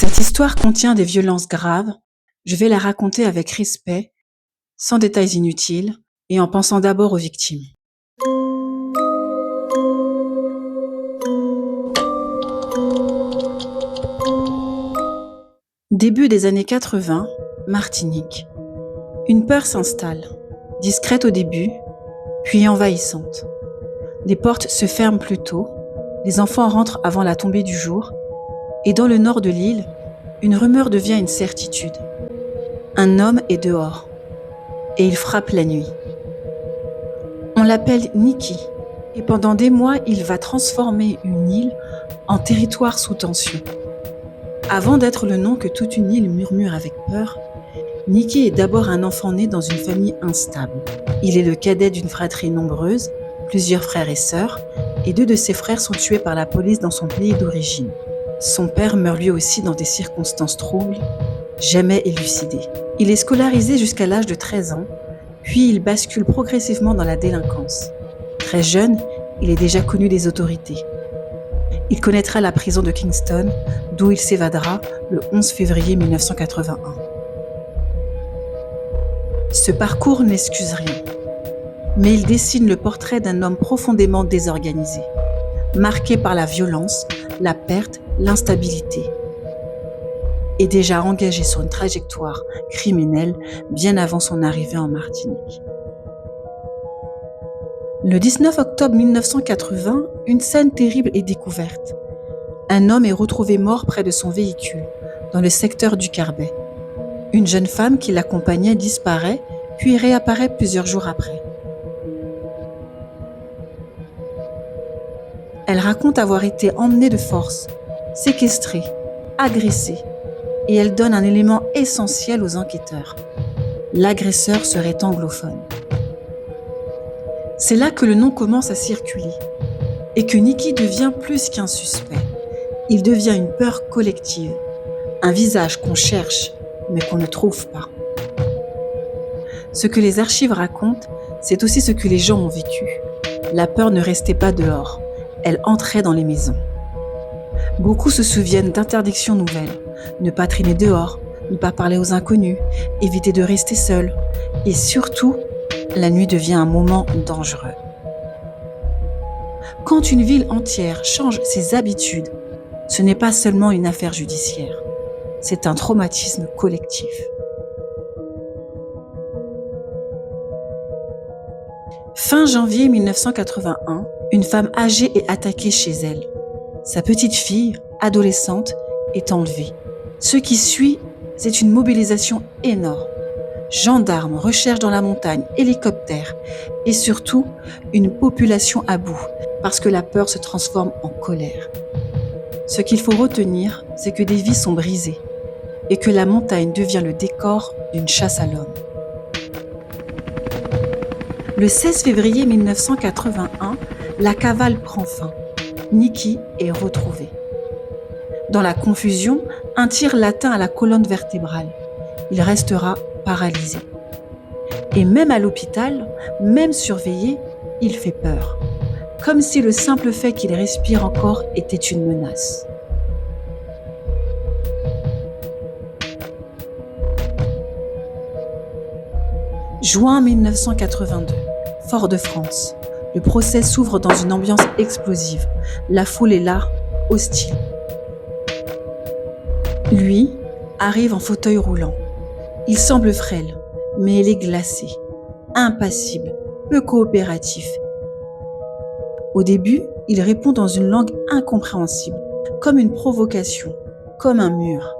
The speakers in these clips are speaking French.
Cette histoire contient des violences graves. Je vais la raconter avec respect, sans détails inutiles et en pensant d'abord aux victimes. Début des années 80, Martinique. Une peur s'installe, discrète au début, puis envahissante. Les portes se ferment plus tôt, les enfants rentrent avant la tombée du jour, et dans le nord de l'île, une rumeur devient une certitude. Un homme est dehors, et il frappe la nuit. On l'appelle Niki, et pendant des mois, il va transformer une île en territoire sous tension. Avant d'être le nom que toute une île murmure avec peur, Niki est d'abord un enfant né dans une famille instable. Il est le cadet d'une fratrie nombreuse, plusieurs frères et sœurs, et 2 de ses frères sont tués par la police dans son pays d'origine. Son père meurt lui aussi dans des circonstances troubles, jamais élucidées. Il est scolarisé jusqu'à l'âge de 13 ans, puis il bascule progressivement dans la délinquance. Très jeune, il est déjà connu des autorités. Il connaîtra la prison de Kingston, d'où il s'évadera le 11 février 1981. Ce parcours n'excuse rien, mais il dessine le portrait d'un homme profondément désorganisé, marqué par la violence, la perte, l'instabilité, et déjà engagé sur une trajectoire criminelle bien avant son arrivée en Martinique. Le 19 octobre 1980, une scène terrible est découverte. Un homme est retrouvé mort près de son véhicule, dans le secteur du Carbet. Une jeune femme qui l'accompagnait disparaît, puis réapparaît plusieurs jours après. Elle raconte avoir été emmenée de force, séquestrée, agressée, et elle donne un élément essentiel aux enquêteurs. L'agresseur serait anglophone. C'est là que le nom commence à circuler et que Niki devient plus qu'un suspect. Il devient une peur collective, un visage qu'on cherche mais qu'on ne trouve pas. Ce que les archives racontent, c'est aussi ce que les gens ont vécu. La peur ne restait pas dehors, elle entrait dans les maisons. Beaucoup se souviennent d'interdictions nouvelles, ne pas traîner dehors, ne pas parler aux inconnus, éviter de rester seul et surtout, la nuit devient un moment dangereux. Quand une ville entière change ses habitudes, ce n'est pas seulement une affaire judiciaire, c'est un traumatisme collectif. Fin janvier 1981, une femme âgée est attaquée chez elle. Sa petite fille, adolescente, est enlevée. Ce qui suit, c'est une mobilisation énorme. Gendarmes, recherches dans la montagne, hélicoptères et surtout une population à bout parce que la peur se transforme en colère. Ce qu'il faut retenir, c'est que des vies sont brisées et que la montagne devient le décor d'une chasse à l'homme. Le 16 février 1981, la cavale prend fin. Niki est retrouvé. Dans la confusion, un tir l'atteint à la colonne vertébrale. Il restera paralysé. Et même à l'hôpital, même surveillé, il fait peur. Comme si le simple fait qu'il respire encore était une menace. Juin 1982, Fort-de-France. Le procès s'ouvre dans une ambiance explosive. La foule est là, hostile. Lui arrive en fauteuil roulant. Il semble frêle, mais il est glacé, impassible, peu coopératif. Au début, il répond dans une langue incompréhensible, comme une provocation, comme un mur.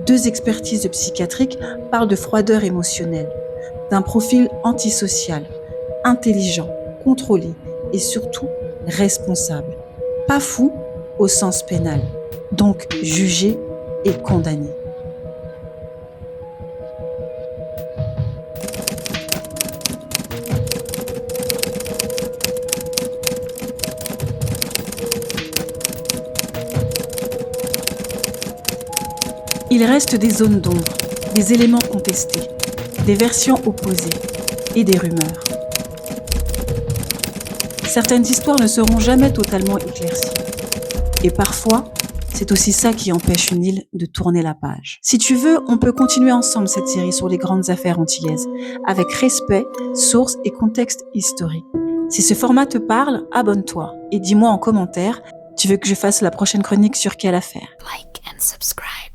2 expertises psychiatriques parlent de froideur émotionnelle, d'un profil antisocial, intelligent, contrôlé et surtout responsable. Pas fou au sens pénal, donc jugé et condamné. Il reste des zones d'ombre, des éléments contestés, des versions opposées et des rumeurs. Certaines histoires ne seront jamais totalement éclaircies. Et parfois, C'est aussi ça qui empêche une île de tourner la page. Si tu veux, on peut continuer ensemble cette série sur les grandes affaires antillaises, avec respect, sources et contexte historique. Si ce format te parle, abonne-toi et dis-moi en commentaire, tu veux que je fasse la prochaine chronique sur quelle affaire? Like and subscribe.